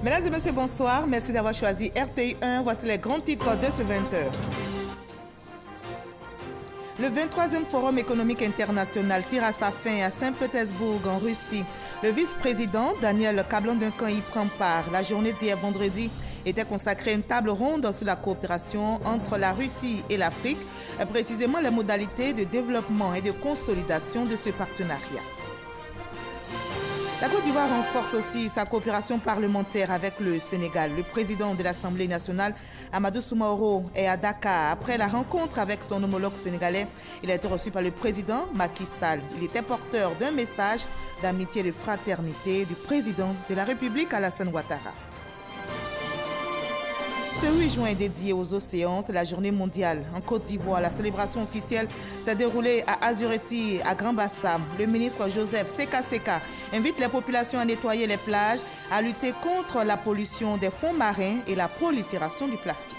Mesdames et messieurs, bonsoir. Merci d'avoir choisi RTI 1. Voici les grands titres de ce 20h. Le 23e Forum économique international tire à sa fin à Saint-Pétersbourg, en Russie. Le vice-président Daniel Kablan-Duncan y prend part. La journée d'hier vendredi était consacrée à une table ronde sur la coopération entre la Russie et l'Afrique, précisément les modalités de développement et de consolidation de ce partenariat. La Côte d'Ivoire renforce aussi sa coopération parlementaire avec le Sénégal. Le président de l'Assemblée nationale, Amadou Soumaoro, est à Dakar. Après la rencontre avec son homologue sénégalais, il a été reçu par le président Macky Sall. Il était porteur d'un message d'amitié et de fraternité du président de la République, Alassane Ouattara. Ce 8 juin dédié aux océans, c'est la journée mondiale. En Côte d'Ivoire, la célébration officielle s'est déroulée à Azureti, à Grand-Bassam. Le ministre Joseph Seka invite les populations à nettoyer les plages, à lutter contre la pollution des fonds marins et la prolifération du plastique.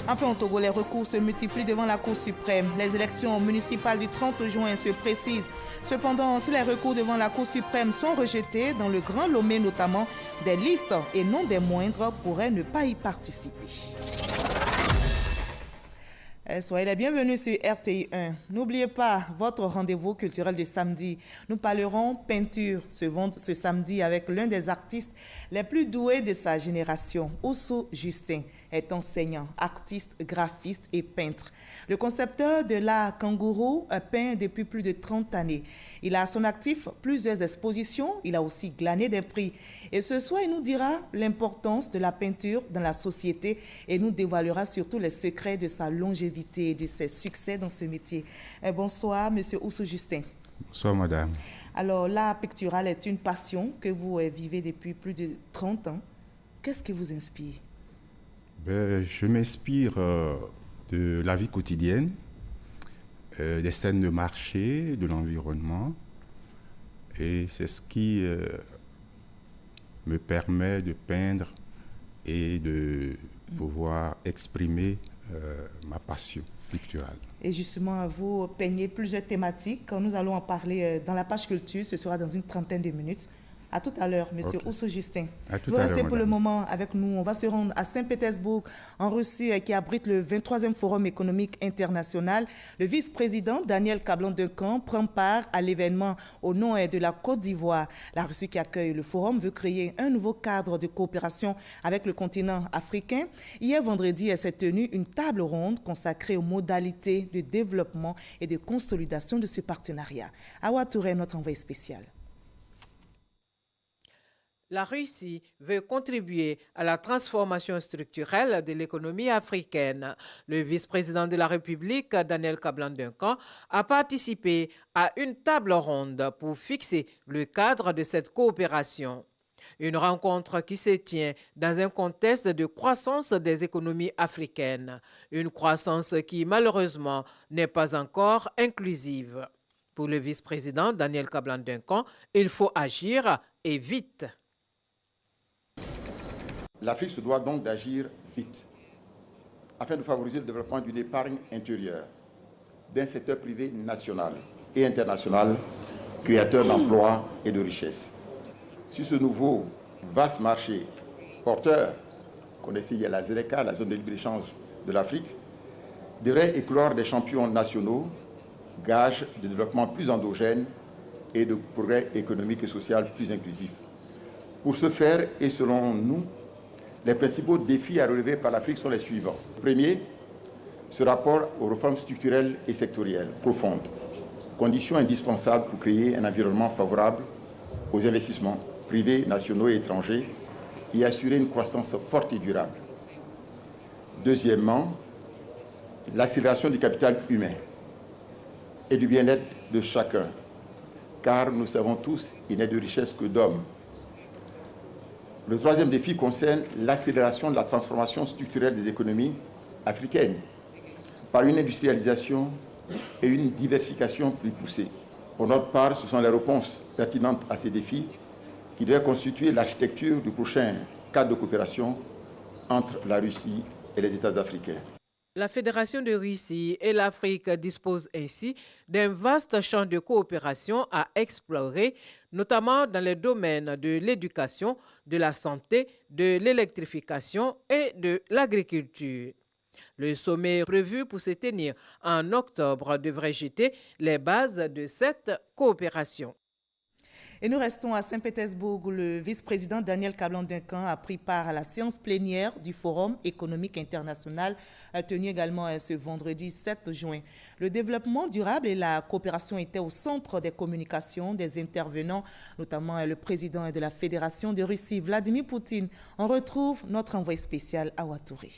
Enfin, au Togo, les recours se multiplient devant la Cour suprême. Les élections municipales du 30 juin se précisent. Cependant, si les recours devant la Cour suprême sont rejetés, dans le Grand Lomé notamment, des listes et non des moindres pourraient ne pas y participer. Soyez les bienvenus sur RTI 1. N'oubliez pas votre rendez-vous culturel de samedi. Nous parlerons peinture ce samedi avec l'un des artistes les plus doués de sa génération. Oussou Justin est enseignant, artiste, graphiste et peintre. Le concepteur de l'art kangourou peint depuis plus de 30 années. Il a à son actif plusieurs expositions. Il a aussi glané des prix. Et ce soir, il nous dira l'importance de la peinture dans la société et nous dévoilera surtout les secrets de sa longévité et de ses succès dans ce métier. Bonsoir, monsieur Oussou Justin. Bonsoir, madame. Alors, l'art pictural est une passion que vous vivez depuis plus de 30 ans. Qu'est-ce qui vous inspire? Je m'inspire de la vie quotidienne, des scènes de marché, de l'environnement. Et c'est ce qui me permet de peindre et de pouvoir exprimer ma passion picturale. Et justement, vous peignez plusieurs thématiques. Nous allons en parler dans la page culture. Ce sera dans une trentaine de minutes. À tout à l'heure, monsieur Oussou Justin. Vous restez pour le moment avec nous. On va se rendre à Saint-Pétersbourg, en Russie, qui abrite le 23e Forum économique international. Le vice-président Daniel Kablan-Duncan prend part à l'événement au nom de la Côte d'Ivoire. La Russie qui accueille le forum veut créer un nouveau cadre de coopération avec le continent africain. Hier vendredi, s'est tenue une table ronde consacrée aux modalités de développement et de consolidation de ce partenariat. Awa Touré, notre envoyé spécial. La Russie veut contribuer à la transformation structurelle de l'économie africaine. Le vice-président de la République, Daniel Kablan-Duncan, a participé à une table ronde pour fixer le cadre de cette coopération. Une rencontre qui se tient dans un contexte de croissance des économies africaines. Une croissance qui, malheureusement, n'est pas encore inclusive. Pour le vice-président Daniel Kablan-Duncan, il faut agir et vite. L'Afrique se doit donc d'agir vite afin de favoriser le développement d'une épargne intérieure, d'un secteur privé national et international créateur d'emplois et de richesses. Sur ce nouveau vaste marché porteur, connaissez la ZLECA, la zone de libre-échange de l'Afrique, devrait éclore des champions nationaux, gage de développement plus endogène et de progrès économique et social plus inclusif. Pour ce faire, et selon nous, les principaux défis à relever par l'Afrique sont les suivants. Premier, ce rapport aux réformes structurelles et sectorielles profondes, condition indispensable pour créer un environnement favorable aux investissements privés, nationaux et étrangers et assurer une croissance forte et durable. Deuxièmement, l'accélération du capital humain et du bien-être de chacun, car nous savons tous, il n'est de richesse que d'hommes. Le troisième défi concerne l'accélération de la transformation structurelle des économies africaines par une industrialisation et une diversification plus poussée. Pour notre part, ce sont les réponses pertinentes à ces défis qui doivent constituer l'architecture du prochain cadre de coopération entre la Russie et les États africains. La Fédération de Russie et l'Afrique disposent ainsi d'un vaste champ de coopération à explorer, notamment dans les domaines de l'éducation, de la santé, de l'électrification et de l'agriculture. Le sommet prévu pour se tenir en octobre devrait jeter les bases de cette coopération. Et nous restons à Saint-Pétersbourg où le vice-président Daniel Kablan-Duncan a pris part à la séance plénière du Forum économique international tenu également ce vendredi 7 juin. Le développement durable et la coopération étaient au centre des communications des intervenants, notamment le président de la Fédération de Russie, Vladimir Poutine. On retrouve notre envoyé spécial à Ouattouré.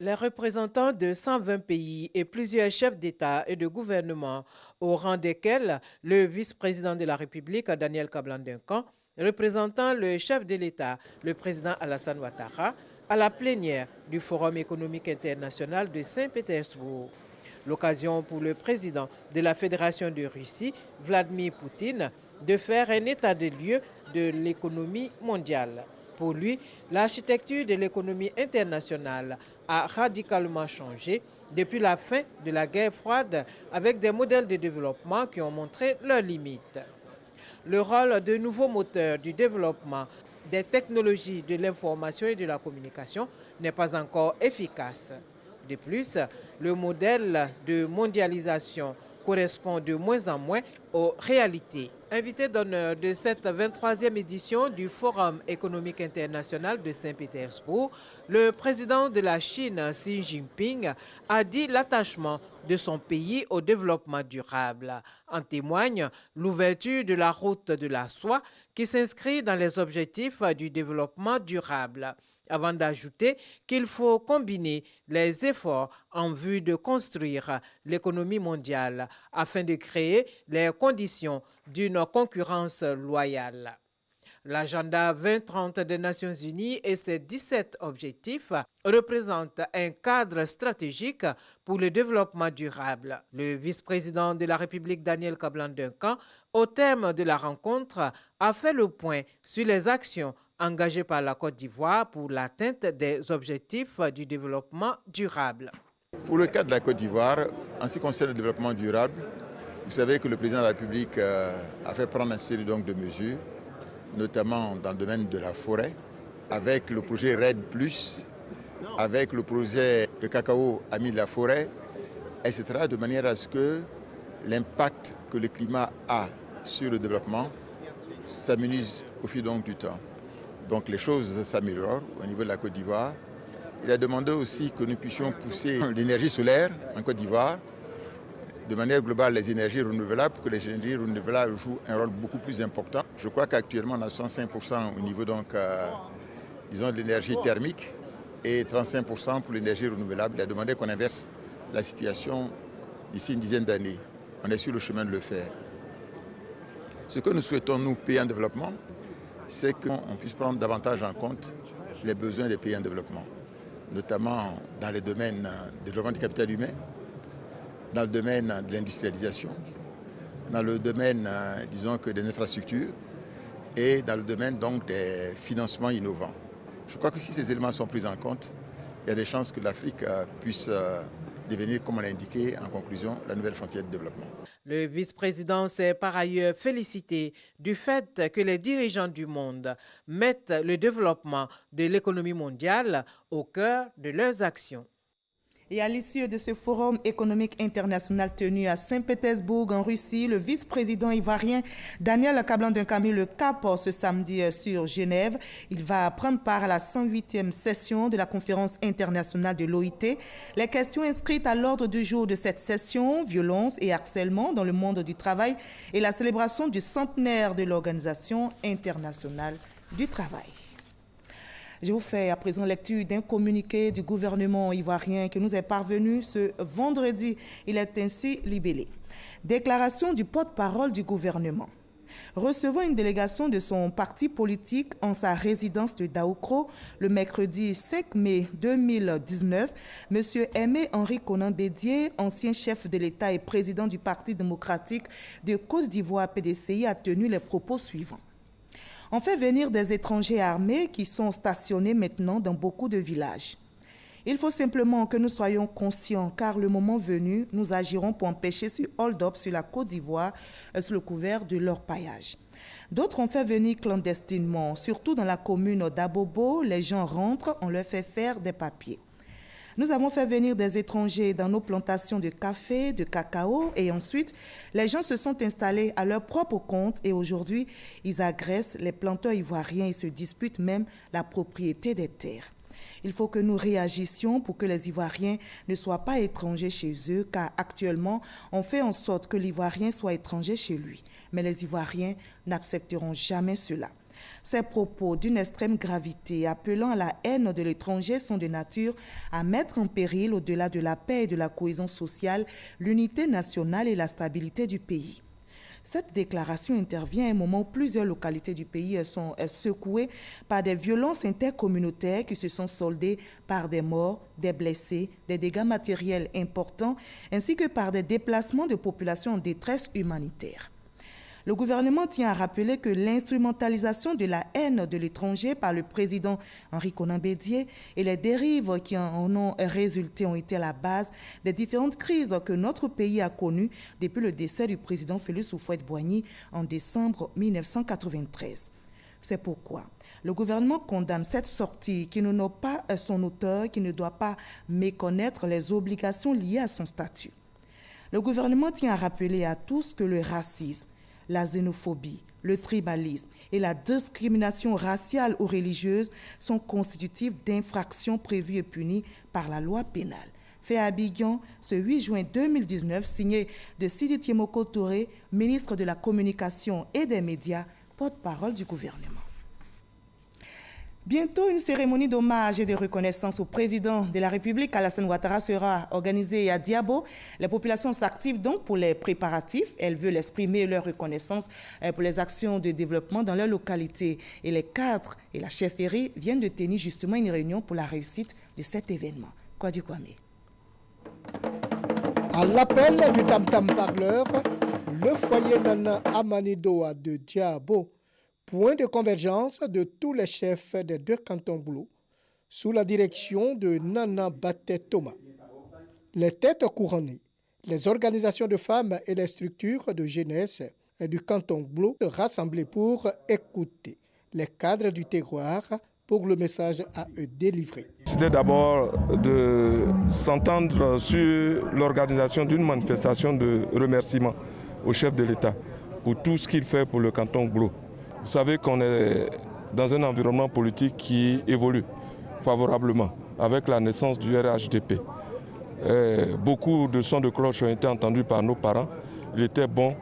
Les représentants de 120 pays et plusieurs chefs d'État et de gouvernement, au rang desquels le vice-président de la République, Daniel Kablan-Duncan, représentant le chef de l'État, le président Alassane Ouattara, à la plénière du Forum économique international de Saint-Pétersbourg. L'occasion pour le président de la Fédération de Russie, Vladimir Poutine, de faire un état des lieux de l'économie mondiale. Pour lui, l'architecture de l'économie internationale a radicalement changé depuis la fin de la guerre froide avec des modèles de développement qui ont montré leurs limites. Le rôle de nouveaux moteurs du développement des technologies de l'information et de la communication n'est pas encore efficace. De plus, le modèle de mondialisation correspond de moins en moins aux réalités. Invité d'honneur de cette 23e édition du Forum économique international de Saint-Pétersbourg, le président de la Chine, Xi Jinping, a dit l'attachement de son pays au développement durable. En témoigne l'ouverture de la route de la soie qui s'inscrit dans les objectifs du développement durable, avant d'ajouter qu'il faut combiner les efforts en vue de construire l'économie mondiale afin de créer les conditions d'une concurrence loyale. L'agenda 2030 des Nations Unies et ses 17 objectifs représentent un cadre stratégique pour le développement durable. Le vice-président de la République, Daniel Kablan-Duncan, au terme de la rencontre, a fait le point sur les actions engagées par la Côte d'Ivoire pour l'atteinte des objectifs du développement durable. Pour le cas de la Côte d'Ivoire, en ce qui concerne le développement durable, vous savez que le président de la République a fait prendre une série donc de mesures, notamment dans le domaine de la forêt, avec le projet RED+, avec le projet de cacao ami de la forêt, etc., de manière à ce que l'impact que le climat a sur le développement s'amenuise au fil donc du temps. Donc les choses s'améliorent au niveau de la Côte d'Ivoire. Il a demandé aussi que nous puissions pousser l'énergie solaire en Côte d'Ivoire, de manière globale les énergies renouvelables, pour que les énergies renouvelables jouent un rôle beaucoup plus important. Je crois qu'actuellement on a 65% au niveau donc, disons, de l'énergie thermique et 35% pour l'énergie renouvelable. Il a demandé qu'on inverse la situation d'ici une dizaine d'années. On est sur le chemin de le faire. Ce que nous souhaitons, nous, pays en développement, c'est qu'on puisse prendre davantage en compte les besoins des pays en développement, notamment dans les domaines du développement du capital humain, dans le domaine de l'industrialisation, dans le domaine, disons, que des infrastructures et dans le domaine donc des financements innovants. Je crois que si ces éléments sont pris en compte, il y a des chances que l'Afrique puisse devenir, comme on l'a indiqué en conclusion, la nouvelle frontière de développement. Le vice-président s'est par ailleurs félicité du fait que les dirigeants du monde mettent le développement de l'économie mondiale au cœur de leurs actions. Et à l'issue de ce forum économique international tenu à Saint-Pétersbourg en Russie, le vice-président ivoirien Daniel Kablan-Duncan a mis le cap ce samedi sur Genève. Il va prendre part à la 108e session de la conférence internationale de l'OIT. Les questions inscrites à l'ordre du jour de cette session, violence et harcèlement dans le monde du travail et la célébration du centenaire de l'Organisation internationale du travail. Je vous fais à présent lecture d'un communiqué du gouvernement ivoirien qui nous est parvenu ce vendredi. Il est ainsi libellé. Déclaration du porte-parole du gouvernement. Recevant une délégation de son parti politique en sa résidence de Daoukro le mercredi 5 mai 2019, M. Aimé-Henri Konan Bédié, ancien chef de l'État et président du Parti démocratique de Côte d'Ivoire PDCI, a tenu les propos suivants. On fait venir des étrangers armés qui sont stationnés maintenant dans beaucoup de villages. Il faut simplement que nous soyons conscients, car le moment venu, nous agirons pour empêcher ce hold-up sur la Côte d'Ivoire sous le couvert de l'orpaillage. D'autres ont fait venir clandestinement, surtout dans la commune d'Abobo. Les gens rentrent, on leur fait faire des papiers. Nous avons fait venir des étrangers dans nos plantations de café, de cacao, et ensuite, les gens se sont installés à leur propre compte et aujourd'hui, ils agressent les planteurs ivoiriens et se disputent même la propriété des terres. Il faut que nous réagissions pour que les Ivoiriens ne soient pas étrangers chez eux, car actuellement, on fait en sorte que l'Ivoirien soit étranger chez lui. Mais les Ivoiriens n'accepteront jamais cela. Ces propos d'une extrême gravité appelant à la haine de l'étranger sont de nature à mettre en péril, au-delà de la paix et de la cohésion sociale, l'unité nationale et la stabilité du pays. Cette déclaration intervient à un moment où plusieurs localités du pays sont secouées par des violences intercommunautaires qui se sont soldées par des morts, des blessés, des dégâts matériels importants, ainsi que par des déplacements de populations en détresse humanitaire. Le gouvernement tient à rappeler que l'instrumentalisation de la haine de l'étranger par le président Henri Konan Bédié et les dérives qui en ont résulté ont été à la base des différentes crises que notre pays a connues depuis le décès du président Félix Houphouët-Boigny en décembre 1993. C'est pourquoi le gouvernement condamne cette sortie qui n'honore pas son auteur, qui ne doit pas méconnaître les obligations liées à son statut. Le gouvernement tient à rappeler à tous que le racisme, la xénophobie, le tribalisme et la discrimination raciale ou religieuse sont constitutifs d'infractions prévues et punies par la loi pénale. Fait à Abidjan, ce 8 juin 2019, signé de Sidi Tiemoko Touré, ministre de la Communication et des Médias, porte-parole du gouvernement. Bientôt, une cérémonie d'hommage et de reconnaissance au président de la République, Alassane Ouattara, sera organisée à Diabo. Les populations s'activent donc pour les préparatifs. Elles veulent exprimer leur reconnaissance pour les actions de développement dans leur localité. Et les cadres et la chefferie viennent de tenir justement une réunion pour la réussite de cet événement. Kwadi Kwame. À l'appel du tam-tam parleur, le foyer Nana Amanidoa de Diabo, point de convergence de tous les chefs des deux cantons Glo, sous la direction de Nana Baté Thomas. Les têtes couronnées, les organisations de femmes et les structures de jeunesse du canton Glo se rassemblaient pour écouter les cadres du terroir pour le message à eux délivrer. C'était d'abord de s'entendre sur l'organisation d'une manifestation de remerciement au chef de l'État pour tout ce qu'il fait pour le canton Glo. Vous savez qu'on est dans un environnement politique qui évolue favorablement avec la naissance du RHDP. Beaucoup de sons de cloche ont été entendus par nos parents. Il était bon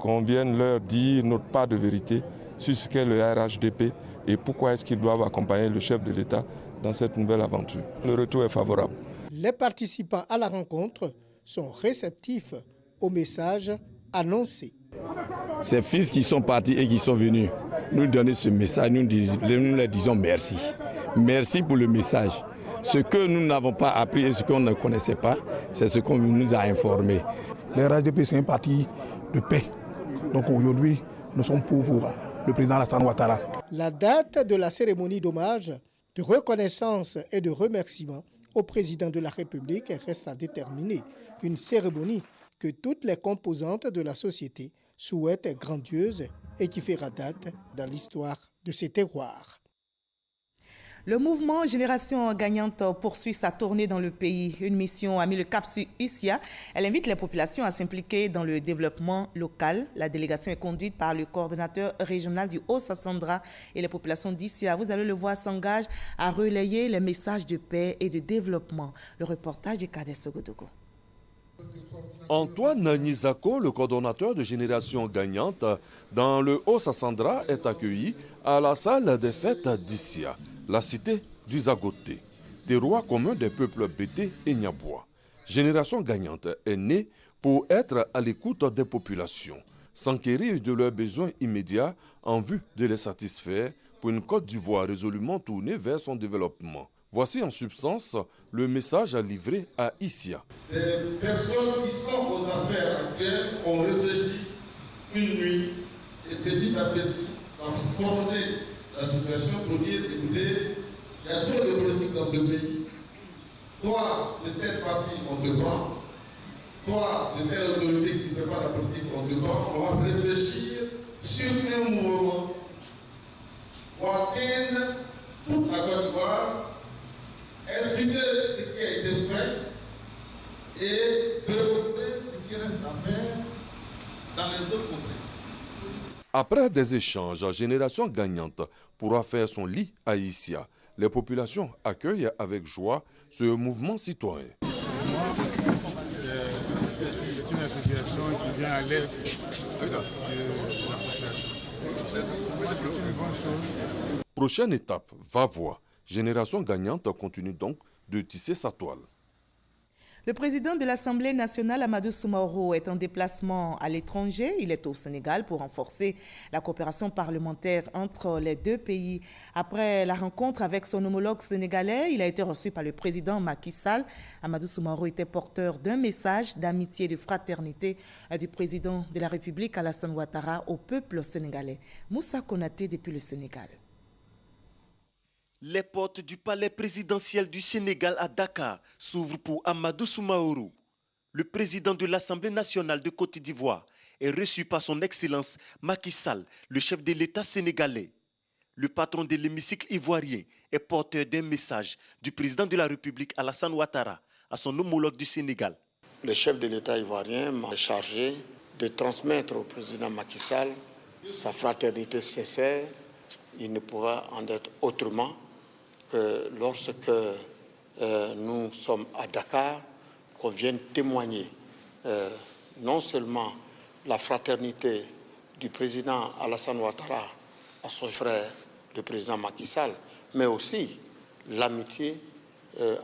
qu'on vienne leur dire notre part de vérité sur ce qu'est le RHDP et pourquoi est-ce qu'ils doivent accompagner le chef de l'État dans cette nouvelle aventure. Le retour est favorable. Les participants à la rencontre sont réceptifs au message annoncé. Ces fils qui sont partis et qui sont venus nous donner ce message, nous leur disons merci. Merci pour le message. Ce que nous n'avons pas appris et ce qu'on ne connaissait pas, c'est ce qu'on nous a informé. Le RHDP, c'est un parti de paix. Donc aujourd'hui, nous sommes pour le président Alassane Ouattara. La date de la cérémonie d'hommage, de reconnaissance et de remerciement au président de la République reste à déterminer. Une cérémonie que toutes les composantes de la société souhaitent grandiose et qui fera date dans l'histoire de ces terroirs. Le mouvement Génération Gagnante poursuit sa tournée dans le pays. Une mission a mis le cap sur Issia. Elle invite les populations à s'impliquer dans le développement local. La délégation est conduite par le coordonnateur régional du Haut-Sassandra et les populations d'Issia, vous allez le voir, s'engagent à relayer les messages de paix et de développement. Le reportage de Kadès Sogodogo. Antoine Nizako, le coordonnateur de Génération Gagnante dans le Haut-Sassandra, est accueilli à la salle des fêtes d'Issia, la cité du Zagoté, terroir commun des peuples Bété et Niabois. Génération Gagnante est née pour être à l'écoute des populations, s'enquérir de leurs besoins immédiats en vue de les satisfaire pour une Côte d'Ivoire résolument tournée vers son développement. Voici en substance le message à livrer à Issia. Les personnes qui sont aux affaires actuelles ont réfléchi une nuit et petit à petit, ça a forcé la situation pour dire, écoutez, il y a trop de politique dans ce pays. Toi, de telle partie, on te prend. Toi, de telle autorité qui ne fait pas la politique, on te prend. On va réfléchir sur un mouvement pour atteindre toute la Côte d'Ivoire, expliquer ce qui a été fait et développer ce qui reste à faire dans les autres conflits. Après des échanges, Génération Gagnante pourra faire son lit à Issia. Les populations accueillent avec joie ce mouvement citoyen. C'est une association qui vient à l'aide de la population. Pour moi, c'est une bonne chose. Prochaine étape, va-voix. Génération Gagnante continue donc de tisser sa toile. Le président de l'Assemblée nationale, Amadou Soumaoro, est en déplacement à l'étranger. Il est au Sénégal pour renforcer la coopération parlementaire entre les deux pays. Après la rencontre avec son homologue sénégalais, il a été reçu par le président Macky Sall. Amadou Soumaoro était porteur d'un message d'amitié et de fraternité du président de la République, Alassane Ouattara, au peuple sénégalais. Moussa Konaté depuis le Sénégal. Les portes du palais présidentiel du Sénégal à Dakar s'ouvrent pour Amadou Soumaoro. Le président de l'Assemblée nationale de Côte d'Ivoire est reçu par son Excellence Macky Sall, le chef de l'État sénégalais. Le patron de l'hémicycle ivoirien est porteur d'un message du président de la République Alassane Ouattara à son homologue du Sénégal. Le chef de l'État ivoirien m'a chargé de transmettre au président Macky Sall sa fraternité sincère. Il ne pourra en être autrement que lorsque nous sommes à Dakar, qu'on vienne témoigner non seulement la fraternité du président Alassane Ouattara à son frère, le président Macky Sall, mais aussi l'amitié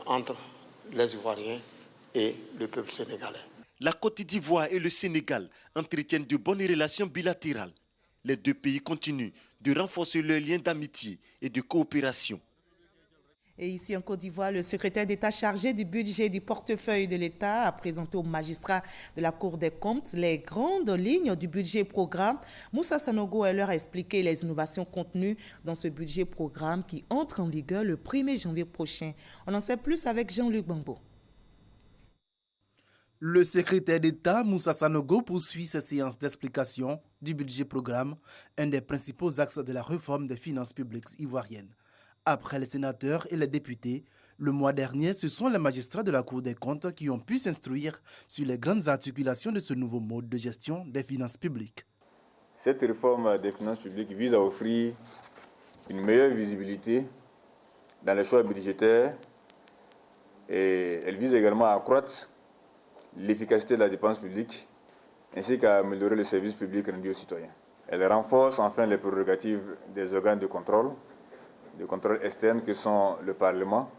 entre les Ivoiriens et le peuple sénégalais. La Côte d'Ivoire et le Sénégal entretiennent de bonnes relations bilatérales. Les deux pays continuent de renforcer leurs liens d'amitié et de coopération. Et ici en Côte d'Ivoire, le secrétaire d'État chargé du budget et du portefeuille de l'État a présenté aux magistrats de la Cour des comptes les grandes lignes du budget programme. Moussa Sanogo leur a expliqué les innovations contenues dans ce budget programme qui entre en vigueur le 1er janvier prochain. On en sait plus avec Jean-Luc Bambo. Le secrétaire d'État Moussa Sanogo poursuit ses séances d'explication du budget programme, un des principaux axes de la réforme des finances publiques ivoiriennes. Après les sénateurs et les députés, le mois dernier, ce sont les magistrats de la Cour des comptes qui ont pu s'instruire sur les grandes articulations de ce nouveau mode de gestion des finances publiques. Cette réforme des finances publiques vise à offrir une meilleure visibilité dans les choix budgétaires et elle vise également à accroître l'efficacité de la dépense publique ainsi qu'à améliorer le service public rendu aux citoyens. Elle renforce enfin les prérogatives des organes de contrôle externe que sont le Parlement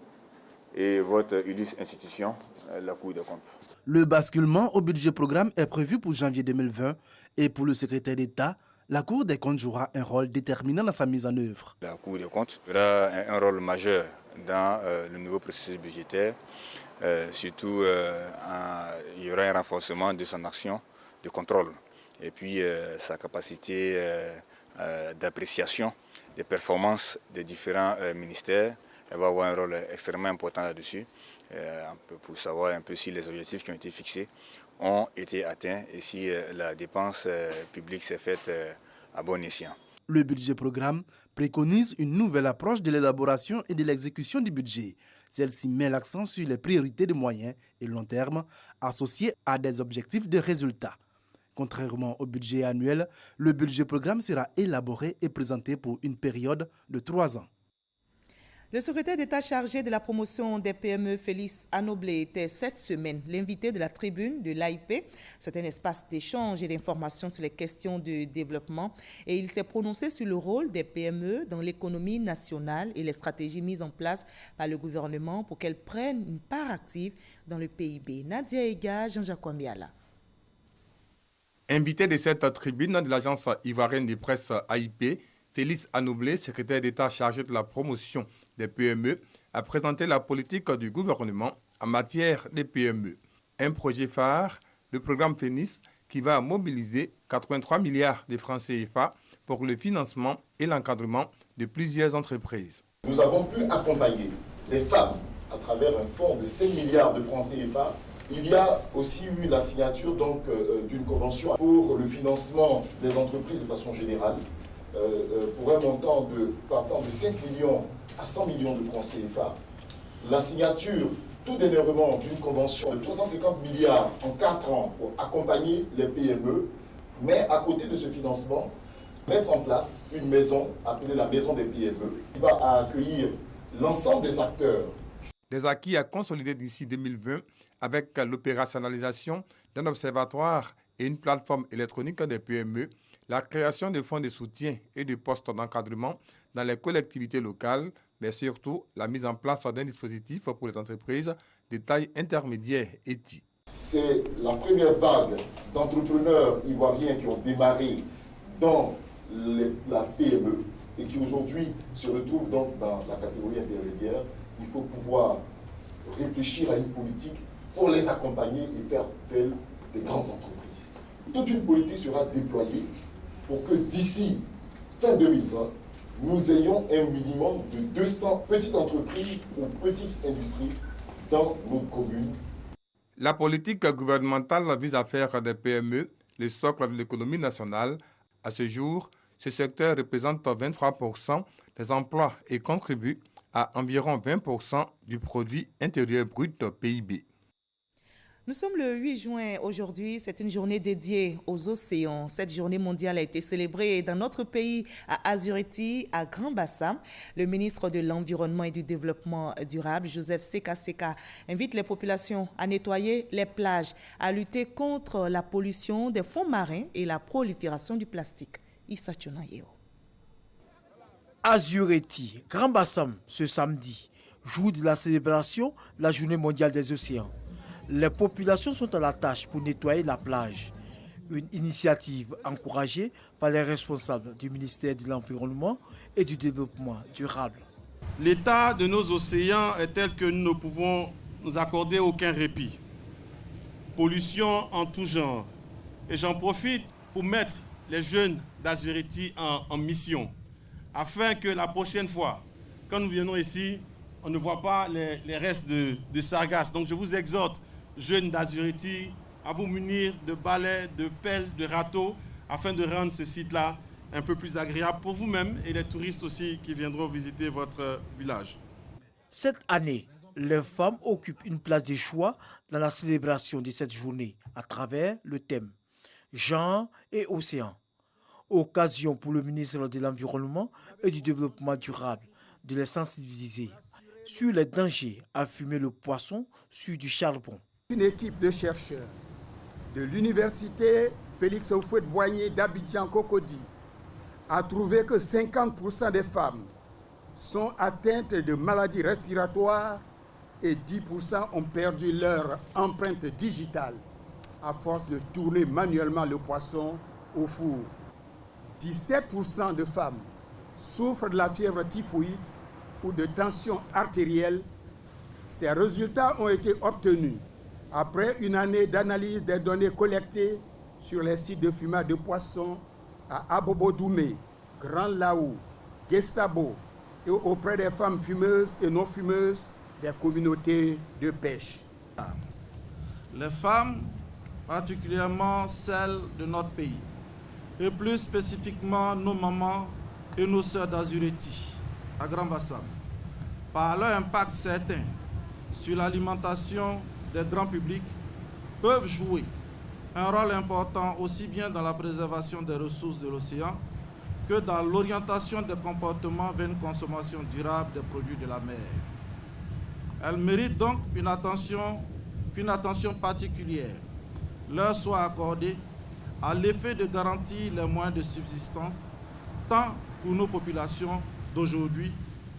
et votre illustre institution, la Cour des comptes. Le basculement au budget programme est prévu pour janvier 2020 et pour le secrétaire d'État, la Cour des comptes jouera un rôle déterminant dans sa mise en œuvre. La Cour des comptes aura un rôle majeur dans le nouveau processus budgétaire. Surtout, il y aura un renforcement de son action de contrôle et puis sa capacité d'appréciation des performances des différents ministères. Elle va avoir un rôle extrêmement important là-dessus pour savoir un peu si les objectifs qui ont été fixés ont été atteints et si la dépense publique s'est faite à bon escient. Le budget programme préconise une nouvelle approche de l'élaboration et de l'exécution du budget. Celle-ci met l'accent sur les priorités de moyen et long terme associées à des objectifs de résultats. Contrairement au budget annuel, le budget programme sera élaboré et présenté pour une période de 3 ans. Le secrétaire d'État chargé de la promotion des PME, Félix Anoblé, était cette semaine l'invité de la tribune de l'AIP. C'est un espace d'échange et d'information sur les questions de développement. Et il s'est prononcé sur le rôle des PME dans l'économie nationale et les stratégies mises en place par le gouvernement pour qu'elles prennent une part active dans le PIB. Nadia Ega, Jean-Jacques Wambiala. Invité de cette tribune de l'agence ivoirienne de presse AIP, Félix Anoblé, secrétaire d'État chargé de la promotion des PME, a présenté la politique du gouvernement en matière des PME. Un projet phare, le programme FENIS, qui va mobiliser 83 milliards de francs CFA pour le financement et l'encadrement de plusieurs entreprises. Nous avons pu accompagner les femmes à travers travers un fonds de 5 milliards de francs CFA. Il y a aussi eu la signature d'une convention pour le financement des entreprises de façon générale, pour un montant partant de 5 millions à 100 millions de francs CFA. La signature tout dernièrement d'une convention de 350 milliards en 4 ans pour accompagner les PME, mais à côté de ce financement, mettre en place une maison appelée la maison des PME qui va accueillir l'ensemble des acteurs. Des acquis à consolider d'ici 2020 avec l'opérationnalisation d'un observatoire et une plateforme électronique des PME, la création de fonds de soutien et de postes d'encadrement dans les collectivités locales, mais surtout la mise en place d'un dispositif pour les entreprises de taille intermédiaire ETI. C'est la première vague d'entrepreneurs ivoiriens qui ont démarré dans la PME et qui aujourd'hui se retrouvent donc dans la catégorie intermédiaire. Il faut pouvoir réfléchir à une politique pour les accompagner et faire d'elles des grandes entreprises. Toute une politique sera déployée pour que d'ici fin 2020, nous ayons un minimum de 200 petites entreprises ou petites industries dans nos communes. La politique gouvernementale vise à faire des PME le socle de l'économie nationale. À ce jour, ce secteur représente 23% des emplois et contribue à environ 20% du produit intérieur brut PIB. Nous sommes le 8 juin aujourd'hui, c'est une journée dédiée aux océans. Cette journée mondiale a été célébrée dans notre pays à Azuriti, à Grand-Bassam. Le ministre de l'Environnement et du Développement durable, Joseph Seka Seka, invite les populations à nettoyer les plages, à lutter contre la pollution des fonds marins et la prolifération du plastique. Issa Tchonayeo. Azuriti, Grand-Bassam, ce samedi, jour de la célébration de la journée mondiale des océans. Les populations sont à la tâche pour nettoyer la plage. Une initiative encouragée par les responsables du ministère de l'Environnement et du Développement durable. L'état de nos océans est tel que nous ne pouvons nous accorder aucun répit. Pollution en tout genre. Et j'en profite pour mettre les jeunes d'Azuriti en mission, afin que la prochaine fois, quand nous venons ici, on ne voit pas les restes de sargasses. Donc je vous exhorte, jeunes d'Azuriti, à vous munir de balais, de pelles, de râteaux, afin de rendre ce site-là un peu plus agréable pour vous-même et les touristes aussi qui viendront visiter votre village. Cette année, les femmes occupent une place de choix dans la célébration de cette journée à travers le thème « Genre et océan ». Occasion pour le ministre de l'Environnement et du Développement durable de les sensibiliser sur les dangers à fumer le poisson sur du charbon. Une équipe de chercheurs de l'université Félix Houphouët-Boigny d'Abidjan-Cocody a trouvé que 50% des femmes sont atteintes de maladies respiratoires et 10% ont perdu leur empreinte digitale à force de tourner manuellement le poisson au four. 17% de femmes souffrent de la fièvre typhoïde ou de tension artérielle. Ces résultats ont été obtenus après une année d'analyse des données collectées sur les sites de fumage de poissons à Abobo-Doumé, Grand Laou, Gestabo et auprès des femmes fumeuses et non fumeuses des communautés de pêche. Les femmes, particulièrement celles de notre pays, et plus spécifiquement nos mamans et nos sœurs d'Azuriti, à Grand-Bassam, par leur impact certain sur l'alimentation des grands publics, peuvent jouer un rôle important aussi bien dans la préservation des ressources de l'océan que dans l'orientation des comportements vers une consommation durable des produits de la mer. Elles méritent donc qu'une attention particulière leur soit accordée à l'effet de garantir les moyens de subsistance tant pour nos populations d'aujourd'hui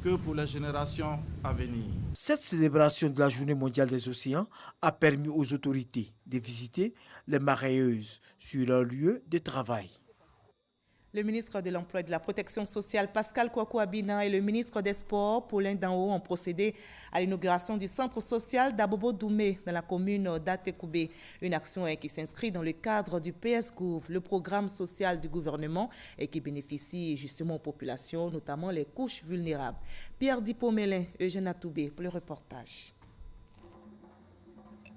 que pour les générations à venir. Cette célébration de la Journée mondiale des océans a permis aux autorités de visiter les mareyeuses sur leur lieu de travail. Le ministre de l'Emploi et de la Protection sociale, Pascal Kwaku-Abina, et le ministre des Sports, Paulin Danho, ont procédé à l'inauguration du centre social d'Abobo-Doumé dans la commune d'Atekoubé. Une action qui s'inscrit dans le cadre du PSGouv, le programme social du gouvernement, et qui bénéficie justement aux populations, notamment les couches vulnérables. Pierre Dipomélin, Eugène Atoubé pour le reportage.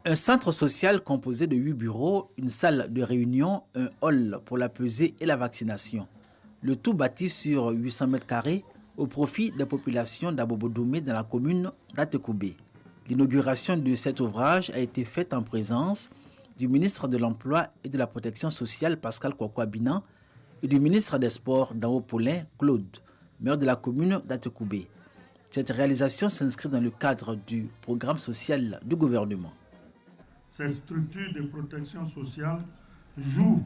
Un centre social composé de 8 bureaux, une salle de réunion, un hall pour la pesée et la vaccination. Le tout bâti sur 800 mètres carrés au profit des populations d'Abobodomé dans la commune d'Atekoubé. L'inauguration de cet ouvrage a été faite en présence du ministre de l'Emploi et de la Protection sociale Pascal Kwakwa-Binan et du ministre des Sports Dao Paulin Claude, maire de la commune d'Atekoubé. Cette réalisation s'inscrit dans le cadre du programme social du gouvernement. Ces structures de protection sociale jouent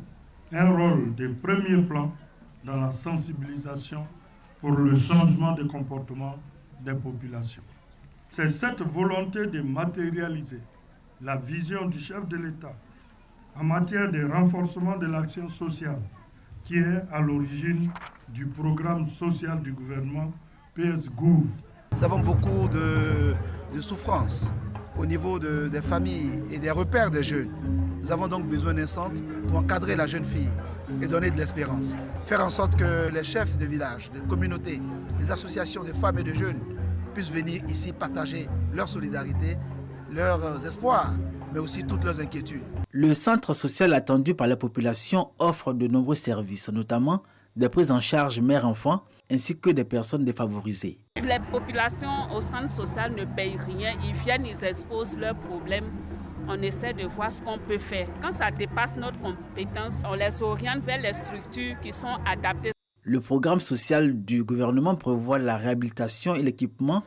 un rôle de premier plan dans la sensibilisation pour le changement de comportement des populations. C'est cette volonté de matérialiser la vision du chef de l'État en matière de renforcement de l'action sociale qui est à l'origine du programme social du gouvernement PS-Gouv. Nous avons beaucoup de souffrances au niveau des familles et des repères des jeunes. Nous avons donc besoin d'un centre pour encadrer la jeune fille et donner de l'espérance. Faire en sorte que les chefs de village, de communautés, les associations de femmes et de jeunes puissent venir ici partager leur solidarité, leurs espoirs, mais aussi toutes leurs inquiétudes. Le centre social attendu par la population offre de nombreux services, notamment des prises en charge mère-enfant ainsi que des personnes défavorisées. Les populations au centre social ne payent rien, ils viennent, ils exposent leurs problèmes. On essaie de voir ce qu'on peut faire. Quand ça dépasse notre compétence, on les oriente vers les structures qui sont adaptées. Le programme social du gouvernement prévoit la réhabilitation et l'équipement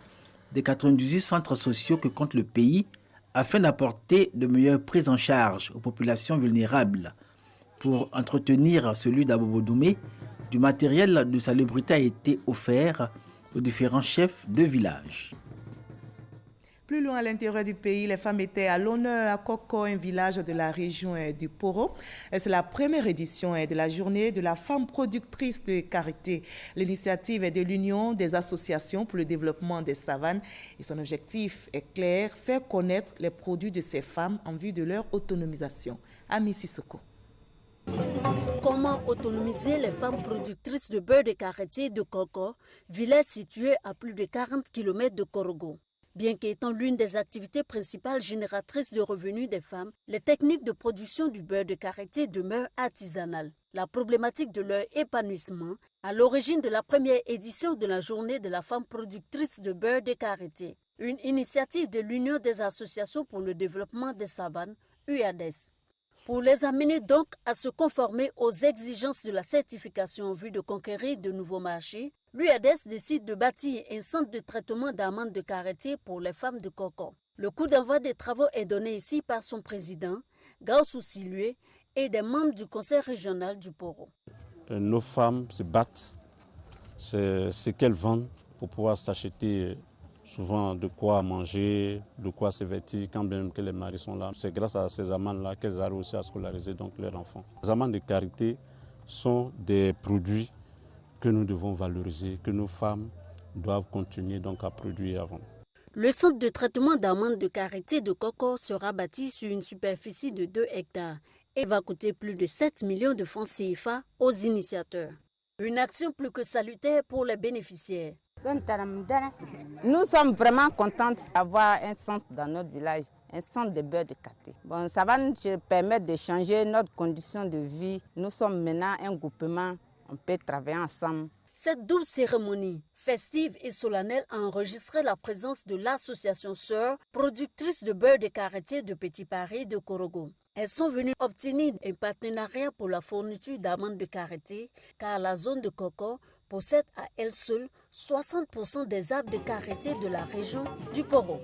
des 98 centres sociaux que compte le pays afin d'apporter de meilleures prises en charge aux populations vulnérables. Pour entretenir celui d'Abobodomé, du matériel de salubrité a été offert aux différents chefs de village. Plus loin à l'intérieur du pays, les femmes étaient à l'honneur à Koko, un village de la région du Poro. C'est la première édition de la journée de la femme productrice de karité. L'initiative est de l'Union des associations pour le développement des savanes et son objectif est clair, faire connaître les produits de ces femmes en vue de leur autonomisation. Ami Sissoko. Comment autonomiser les femmes productrices de beurre de karité de Koko, village situé à plus de 40 km de Korogo. Bien qu'étant l'une des activités principales génératrices de revenus des femmes, les techniques de production du beurre de karité demeurent artisanales. La problématique de leur épanouissement à l'origine de la première édition de la journée de la femme productrice de beurre de karité, une initiative de l'Union des associations pour le développement des savanes, UADES. Pour les amener donc à se conformer aux exigences de la certification en vue de conquérir de nouveaux marchés, l'UADES décide de bâtir un centre de traitement d'amandes de karité pour les femmes de Koko. Le coup d'envoi des travaux est donné ici par son président, Gaussou Silué, et des membres du conseil régional du Poro. Nos femmes se battent, c'est ce qu'elles vendent pour pouvoir s'acheter souvent de quoi manger, de quoi se vêtir, quand même que les maris sont là. C'est grâce à ces amandes-là qu'elles arrivent aussi à scolariser donc leurs enfants. Les amandes de karité sont des produits que nous devons valoriser, que nos femmes doivent continuer donc à produire et à vendre. Le centre de traitement d'amandes de karité de Koko sera bâti sur une superficie de 2 hectares et va coûter plus de 7 millions de francs CFA aux initiateurs. Une action plus que salutaire pour les bénéficiaires. Nous sommes vraiment contentes d'avoir un centre dans notre village, un centre de beurre de karité. Bon, ça va nous permettre de changer notre condition de vie. Nous sommes maintenant un groupement, on peut travailler ensemble. Cette double cérémonie, festive et solennelle, a enregistré la présence de l'association Sœurs, productrice de beurre de karité de Petit Paris de Korogo. Elles sont venues obtenir un partenariat pour la fourniture d'amandes de karité, car la zone de Koko possède à elle seule 60% des arbres de karité de la région du Poro.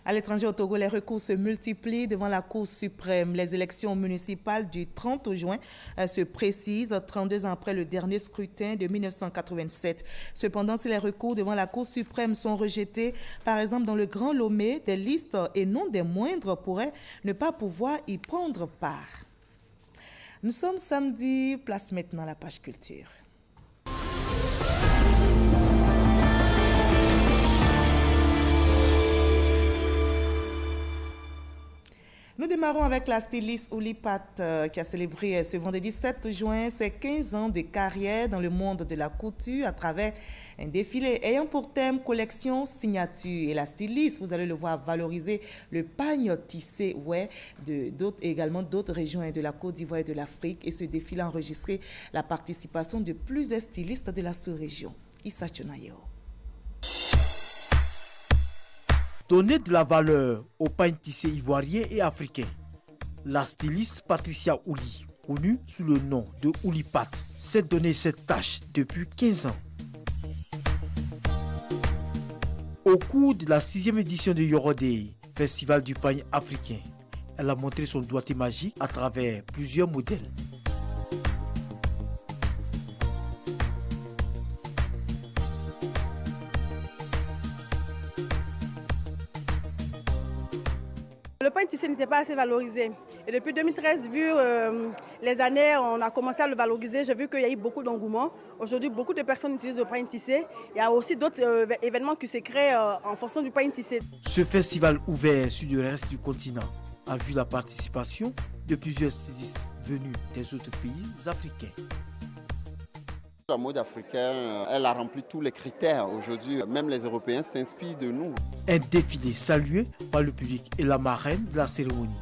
À l'étranger, au Togo, les recours se multiplient devant la Cour suprême. Les élections municipales du 30 juin se précisent 32 ans après le dernier scrutin de 1987. Cependant, si les recours devant la Cour suprême sont rejetés, par exemple dans le Grand Lomé, des listes et non des moindres pourraient ne pas pouvoir y prendre part. Nous sommes samedi, place maintenant la page culture. Nous démarrons avec la styliste Ouli Pat qui a célébré ce vendredi 7 juin ses 15 ans de carrière dans le monde de la couture à travers un défilé ayant pour thème collection signature. Et la styliste, vous allez le voir, valoriser le pagne tissé également d'autres régions de la Côte d'Ivoire et de l'Afrique. Et ce défilé a enregistré la participation de plusieurs stylistes de la sous-région. Issa Chonayeo. Donner de la valeur au pagne tissé ivoirien et africain. La styliste Patricia Ouli, connue sous le nom de Ouli Pat, s'est donné cette tâche depuis 15 ans. Au cours de la 6e édition de Yorodei, festival du pagne africain, elle a montré son doigté magique à travers plusieurs modèles. Le pagne tissé n'était pas assez valorisé. Et depuis 2013, vu les années, on a commencé à le valoriser. J'ai vu qu'il y a eu beaucoup d'engouement. Aujourd'hui, beaucoup de personnes utilisent le pagne tissé. Il y a aussi d'autres événements qui se créent en fonction du pagne tissé. Ce festival ouvert sur le reste du continent a vu la participation de plusieurs stylistes venus des autres pays africains. La mode africaine, elle a rempli tous les critères aujourd'hui. Même les Européens s'inspirent de nous. Un défilé salué par le public et la marraine de la cérémonie.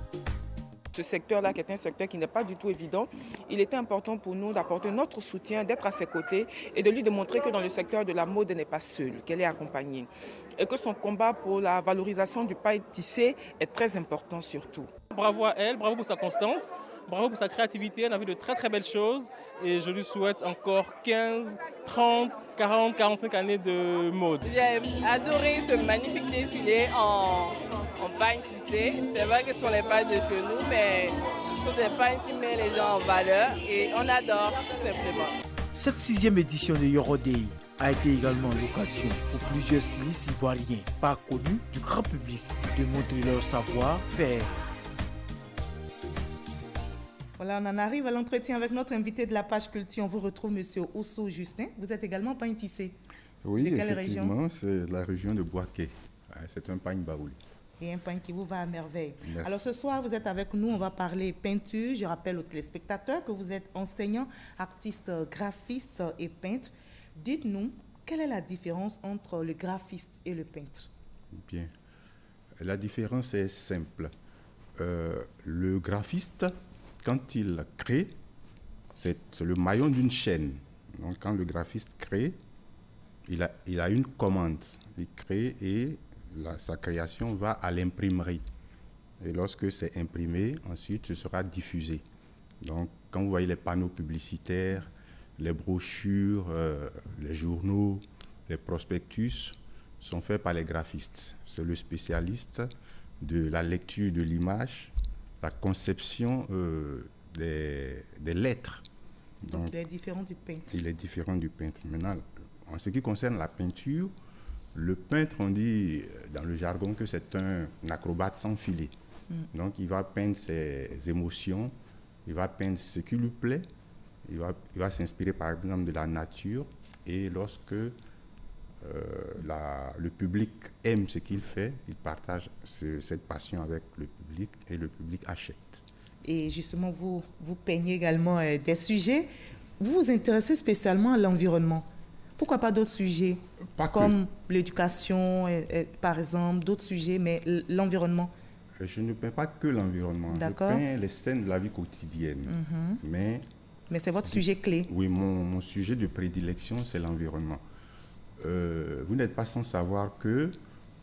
Ce secteur-là, qui est un secteur qui n'est pas du tout évident, il était important pour nous d'apporter notre soutien, d'être à ses côtés et de lui démontrer que dans le secteur de la mode, elle n'est pas seule, qu'elle est accompagnée. Et que son combat pour la valorisation du pagne tissé est très important surtout. Bravo à elle, bravo pour sa constance. Bravo pour sa créativité, elle a vu de très très belles choses et je lui souhaite encore 15, 30, 40, 45 années de mode. J'ai adoré ce magnifique défilé en pagne tissé. C'est vrai que ce sont les pagnes de chez nous, mais ce sont des pagnes qui mettent les gens en valeur et on adore tout simplement. Cette 6e édition de Yorodei a été également l'occasion pour plusieurs stylistes ivoiriens pas connus du grand public de montrer leur savoir-faire. Voilà, on en arrive à l'entretien avec notre invité de la page culture. On vous retrouve, monsieur Ousso Justin. Vous êtes également pagne tissé. Oui, de quelle effectivement, région? c'est la région de Boaké. C'est un pagne baouli. Et un pagne qui vous va à merveille. Merci. Alors ce soir, vous êtes avec nous, on va parler peinture. Je rappelle aux téléspectateurs que vous êtes enseignant, artiste, graphiste et peintre. Dites-nous, quelle est la différence entre le graphiste et le peintre? Bien. La différence est simple. Le graphiste, quand il crée, c'est le maillon d'une chaîne. Donc quand le graphiste crée, il a une commande. Il crée et sa création va à l'imprimerie. Et lorsque c'est imprimé, ensuite ce sera diffusé. Donc quand vous voyez les panneaux publicitaires, les brochures, les journaux, les prospectus sont faits par les graphistes. C'est le spécialiste de la lecture de l'image, la conception des lettres. Donc il est différent du peintre. Il est différent du peintre. Maintenant, en ce qui concerne la peinture, le peintre, on dit dans le jargon que c'est un acrobate sans filet. Donc il va peindre ses émotions, il va peindre ce qui lui plaît, il va s'inspirer par exemple de la nature et lorsque le public aime ce qu'il fait, il partage cette passion avec le public et le public achète. Et justement, vous peignez également des sujets. Vous vous intéressez spécialement à l'environnement. Pourquoi pas d'autres sujets comme l'éducation, par exemple, d'autres sujets, mais l'environnement? Je ne peins pas que l'environnement. Je peins les scènes de la vie quotidienne. Mais c'est votre sujet clé. Oui, mon sujet de prédilection, c'est l'environnement. Vous n'êtes pas sans savoir que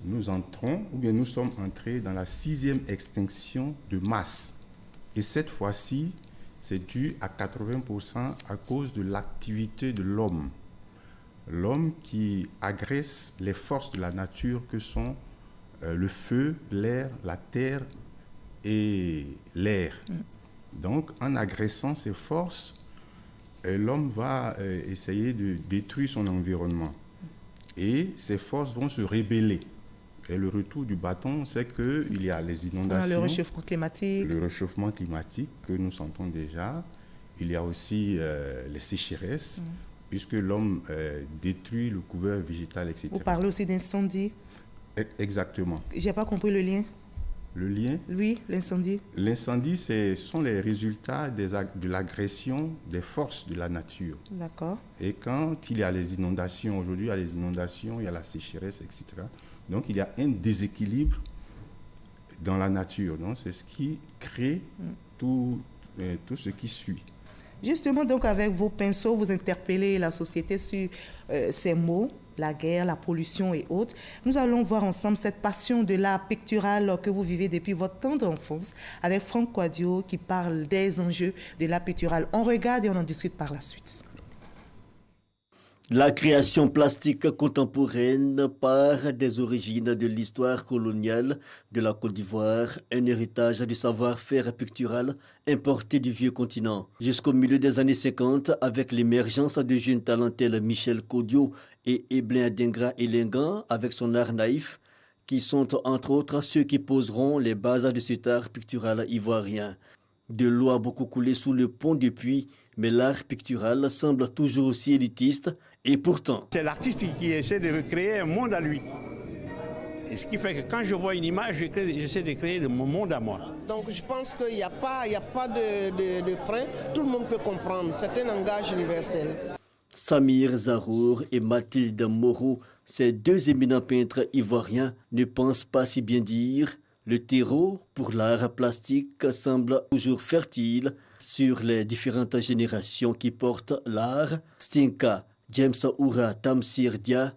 nous entrons, ou bien nous sommes entrés dans la 6e extinction de masse. Et cette fois-ci, c'est dû à 80% à cause de l'activité de l'homme. L'homme qui agresse les forces de la nature que sont le feu, l'air, la terre et l'air. Donc, en agressant ces forces, l'homme va essayer de détruire son environnement. Et ces forces vont se rebeller. Et le retour du bâton, c'est qu'il y a les inondations. Le réchauffement climatique. Le réchauffement climatique que nous sentons déjà. Il y a aussi les sécheresses, puisque l'homme détruit le couvert végétal, etc. Vous parlez aussi d'incendie. Exactement. Je n'ai pas compris le lien. Le lien? Oui, l'incendie. L'incendie, ce sont les résultats de l'agression des forces de la nature. D'accord. Et quand il y a les inondations, aujourd'hui il y a les inondations, il y a la sécheresse, etc. Donc il y a un déséquilibre dans la nature. Donc c'est ce qui crée tout ce qui suit. Justement, donc avec vos pinceaux, vous interpellez la société sur ces mots, la guerre, la pollution et autres. Nous allons voir ensemble cette passion de l'art pictural que vous vivez depuis votre tendre enfance avec Franck Kouadio qui parle des enjeux de l'art pictural. On regarde et on en discute par la suite. La création plastique contemporaine part des origines de l'histoire coloniale de la Côte d'Ivoire, un héritage du savoir-faire pictural importé du vieux continent. Jusqu'au milieu des années 50, avec l'émergence de jeunes talents tels Michel Kouadio et Eblin Adengra Elengan avec son art naïf, qui sont entre autres ceux qui poseront les bases de cet art pictural ivoirien. De l'eau a beaucoup coulé sous le pont depuis, mais l'art pictural semble toujours aussi élitiste et pourtant... C'est l'artiste qui essaie de créer un monde à lui. Et ce qui fait que quand je vois une image, j'essaie de créer mon monde à moi. Donc je pense qu'il n'y a pas de frein, tout le monde peut comprendre, c'est un langage universel. Samir Zarour et Mathilde Moreau, ces deux éminents peintres ivoiriens, ne pensent pas si bien dire. Le terreau pour l'art plastique semble toujours fertile sur les différentes générations qui portent l'art. Stinka, James Oura, Tamsir Dia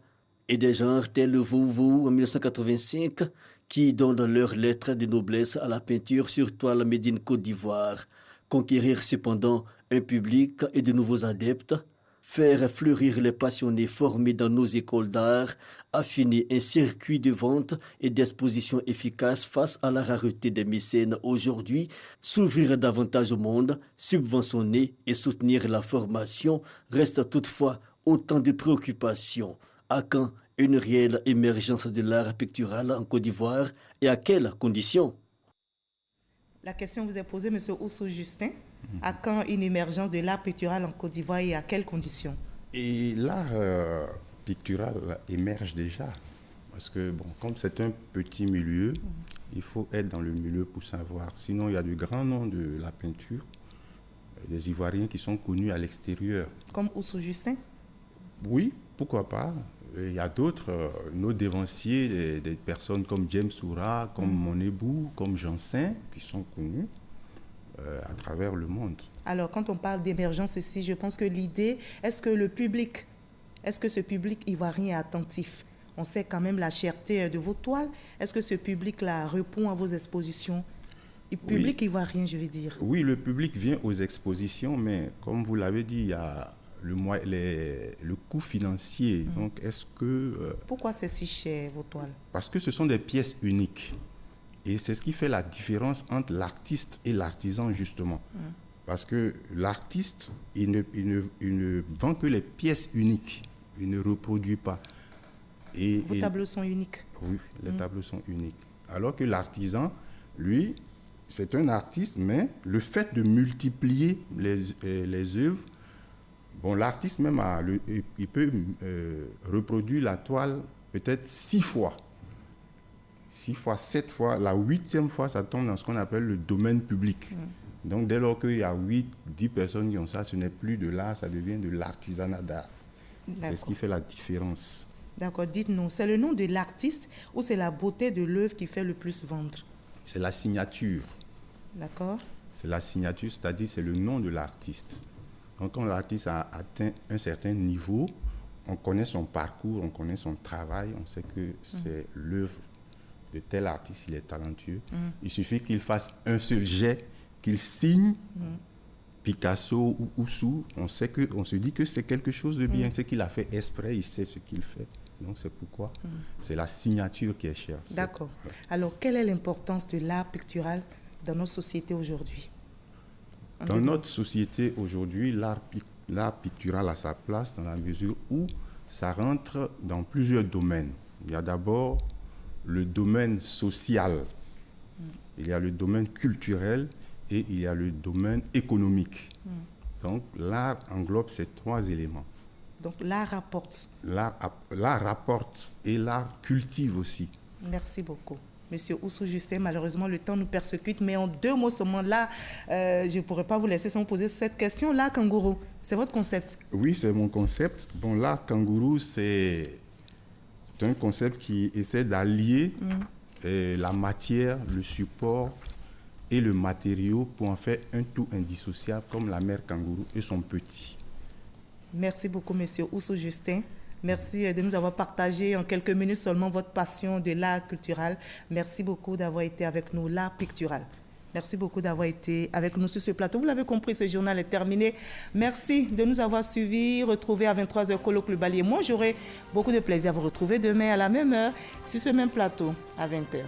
et des genres tels le Vouvou en 1985 qui donnent leurs lettres de noblesse à la peinture sur toile made in Côte d'Ivoire. Conquérir cependant un public et de nouveaux adeptes, faire fleurir les passionnés formés dans nos écoles d'art, affiner un circuit de vente et d'exposition efficace face à la rareté des mécènes aujourd'hui, s'ouvrir davantage au monde, subventionner et soutenir la formation reste toutefois autant de préoccupations. À quand une réelle émergence de l'art pictural en Côte d'Ivoire et à quelles conditions? La question vous est posée, M. Oussou Justin. À quand une émergence de l'art pictural en Côte d'Ivoire et à quelles conditions? Et l'art pictural émerge déjà. Parce que, bon, comme c'est un petit milieu, il faut être dans le milieu pour savoir. Sinon, il y a de grands noms de la peinture, des Ivoiriens qui sont connus à l'extérieur. Comme Oussou Justin? Oui, pourquoi pas. Il y a d'autres, nos dévanciers, des personnes comme James Oura, comme Monébou, comme Jansin, qui sont connus à travers le monde. Alors, quand on parle d'émergence ici, je pense que l'idée, est-ce que ce public ivoirien est attentif? On sait quand même la cherté de vos toiles. Est-ce que ce public-là répond à vos expositions? Le public ivoirien, je veux dire. Oui, le public vient aux expositions, mais comme vous l'avez dit, il y a le coût financier. Donc, est-ce que... Pourquoi c'est si cher, vos toiles? Parce que ce sont des pièces uniques. Et c'est ce qui fait la différence entre l'artiste et l'artisan, justement. Parce que l'artiste, il ne vend que les pièces uniques. Il ne reproduit pas. Vos tableaux sont uniques? Oui, les tableaux sont uniques. Alors que l'artisan, lui, c'est un artiste, mais le fait de multiplier les œuvres, bon, l'artiste même, il peut reproduire la toile peut-être 6 fois. 6 fois, 7 fois, la 8e fois, ça tombe dans ce qu'on appelle le domaine public. Donc, dès lors qu'il y a 8-10 personnes qui ont ça, ce n'est plus de l'art, ça devient de l'artisanat d'art. C'est ce qui fait la différence. D'accord, dites-nous, c'est le nom de l'artiste ou c'est la beauté de l'œuvre qui fait le plus vendre? C'est la signature. D'accord. C'est la signature, c'est-à-dire c'est le nom de l'artiste. Donc, quand l'artiste a atteint un certain niveau, on connaît son parcours, on connaît son travail, on sait que c'est l'œuvre de tel artiste, il est talentueux. Il suffit qu'il fasse un seul jet, qu'il signe, Picasso ou Oussou, on se dit que c'est quelque chose de bien. C'est qu'il a fait exprès, il sait ce qu'il fait. Donc c'est pourquoi c'est la signature qui est chère. D'accord. Alors, quelle est l'importance de l'art pictural dans notre société aujourd'hui? Dans notre société aujourd'hui, l'art pictural a sa place dans la mesure où ça rentre dans plusieurs domaines. Il y a d'abord le domaine social, il y a le domaine culturel et il y a le domaine économique. Donc l'art englobe ces 3 éléments. Donc l'art rapporte. L'art rapporte et l'art cultive aussi. Merci beaucoup. Monsieur Oussou Justin, malheureusement, le temps nous persécute, mais en 2 mots seulement, là, je ne pourrais pas vous laisser sans poser cette question. L'art kangourou, c'est votre concept? Oui, c'est mon concept. Bon, l'art kangourou, c'est un concept qui essaie d'allier la matière, le support et le matériau pour en faire un tout indissociable comme la mère kangourou et son petit. Merci beaucoup, monsieur Oussou Justin. Merci de nous avoir partagé en quelques minutes seulement votre passion de l'art culturel. Merci beaucoup d'avoir été avec nous, l'art pictural. Merci beaucoup d'avoir été avec nous sur ce plateau. Vous l'avez compris, ce journal est terminé. Merci de nous avoir suivis. Retrouvez à 23h Colloque Le Balier. Moi, j'aurai beaucoup de plaisir à vous retrouver demain à la même heure sur ce même plateau à 20h.